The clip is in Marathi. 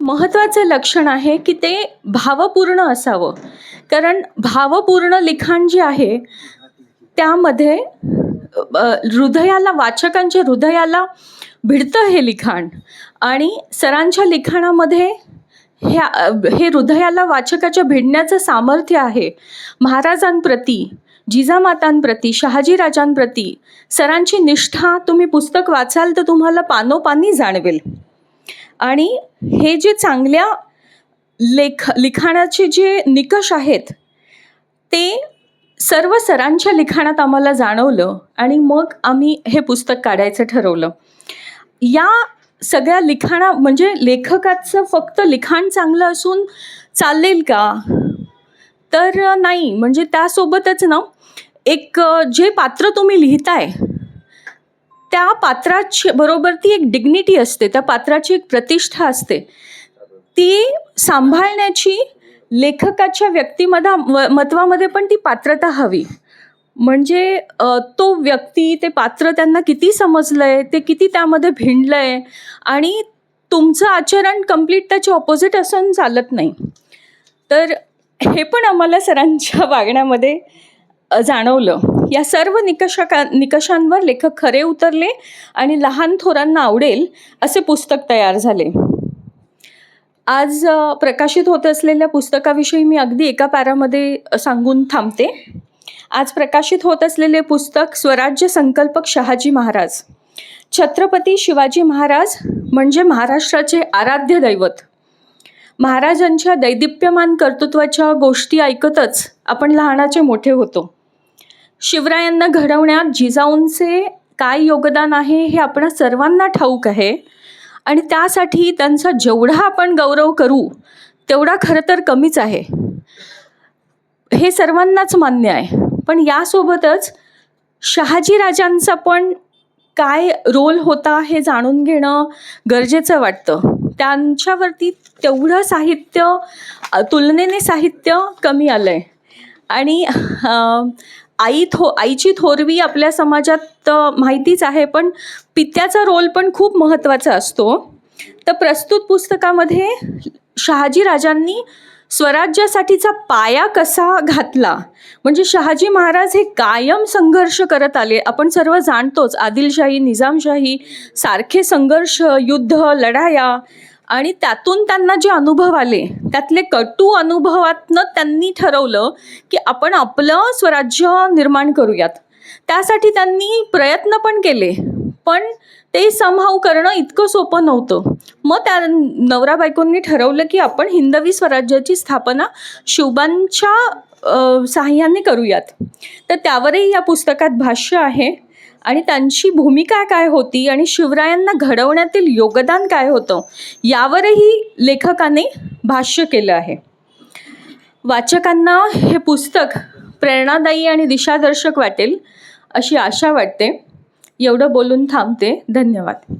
महत्त्वाचं लक्षण आहे की ते भावपूर्ण असावं. कारण भावपूर्ण लिखाण जे आहे त्यामध्ये हृदयाला, वाचकांच्या हृदयाला भिडतं हे लिखाण. आणि सरांच्या लिखाणामध्ये हे हृदयाला वाचकाच्या भिडण्याचं सामर्थ्य आहे. महाराजांप्रती, जिजामातांप्रती, शहाजीराजांप्रती सरांची निष्ठा तुम्ही पुस्तक वाचाल तर तुम्हाला पानोपानी जाणवेल. आणि हे जे चांगल्या लिखाणाचे जे निकष आहेत ते सर्व सरांच्या लिखाणात आम्हाला जाणवलं आणि मग आम्ही हे पुस्तक काढायचं ठरवलं. या सगळ्या म्हणजे लेखकाचं फक्त लिखाण चांगलं असून चालेल का? तर नाही. म्हणजे त्यासोबतच ना एक जे पात्र तुम्ही लिहिताय त्या पात्राची बरोबर ती एक डिग्निटी असते, त्या पात्राची एक प्रतिष्ठा असते. ती सांभाळण्याची लेखकाच्या व्यक्तिमत्वामध्ये पण ती पात्रता हवी. म्हणजे तो व्यक्ती, ते पात्र त्यांना किती समजलंय, ते किती त्यामध्ये भिनलंय आणि तुमचं आचरण कंप्लीट त्याच्या ऑपोजिट असून चालत नाही. तर हे पण आम्हाला सरांच्या वागण्यामध्ये जाणवलं. या सर्व निकषांवर लेखक खरे उतरले आणि लहान थोरांना आवडेल असे पुस्तक तयार झाले. आज प्रकाशित होत असलेल्या पुस्तकाविषयी मी अगदी एका पॅरामध्ये सांगून थांबते. आज प्रकाशित होत असलेले पुस्तक स्वराज्य संकल्पक शहाजी महाराज. छत्रपती शिवाजी महाराज म्हणजे महाराष्ट्राचे आराध्य दैवत. महाराजांच्या दैदिप्यमान कर्तृत्वाच्या गोष्टी ऐकतच आपण लहानाचे मोठे होतो. शिवरायांना घडवण्यात जिजाऊंचे काय योगदान आहे हे आपण सर्वांना ठाऊक आहे. आणि त्यासाठी त्यांचा जेवढा आपण गौरव करू तेवढा खरं तर कमीच आहे, हे सर्वांनाच मान्य आहे. पण यासोबतच शहाजीराजांचा पण काय रोल होता हे जाणून घेणं गरजेचं वाटतं. त्यांच्यावरती तेवढं साहित्य, तुलनेने साहित्य कमी आलं आहे. आणि आईची थोरवी आपल्या समाजात माहितीच आहे, पण पित्याचा रोल पण खूप महत्त्वाचा असतो. तर प्रस्तुत पुस्तकामध्ये शहाजीराजांनी स्वराज्यासाठीचा पाया कसा घातला, म्हणजे शहाजी महाराज हे कायम संघर्ष करत आले. आपण सर्व जाणतोच, आदिलशाही, निजामशाही सारखे संघर्ष, युद्ध, लढाया, आणि त्यातून त्यांना जे अनुभव आले त्यातले कटू अनुभवातनं त्यांनी ठरवलं की आपण आपलं स्वराज्य निर्माण करूयात. त्यासाठी त्यांनी प्रयत्न पण केले, पण ते समहाऊ करणं इतकं सोपं नव्हतं. मग त्या नवरा बायकोंनी ठरवलं की आपण हिंदवी स्वराज्याची स्थापना शिवबांच्या साहाय्याने करूयात. तर त्यावरही या पुस्तकात भाष्य आहे आणि त्यांची भूमिका काय होती आणि शिवरायांना घडवण्यातील योगदान काय होतं यावरही लेखकाने भाष्य केलं आहे. वाचकांना हे पुस्तक प्रेरणादायी आणि दिशादर्शक वाटेल अशी आशा वाटते. एवढं बोलून थांबते. धन्यवाद.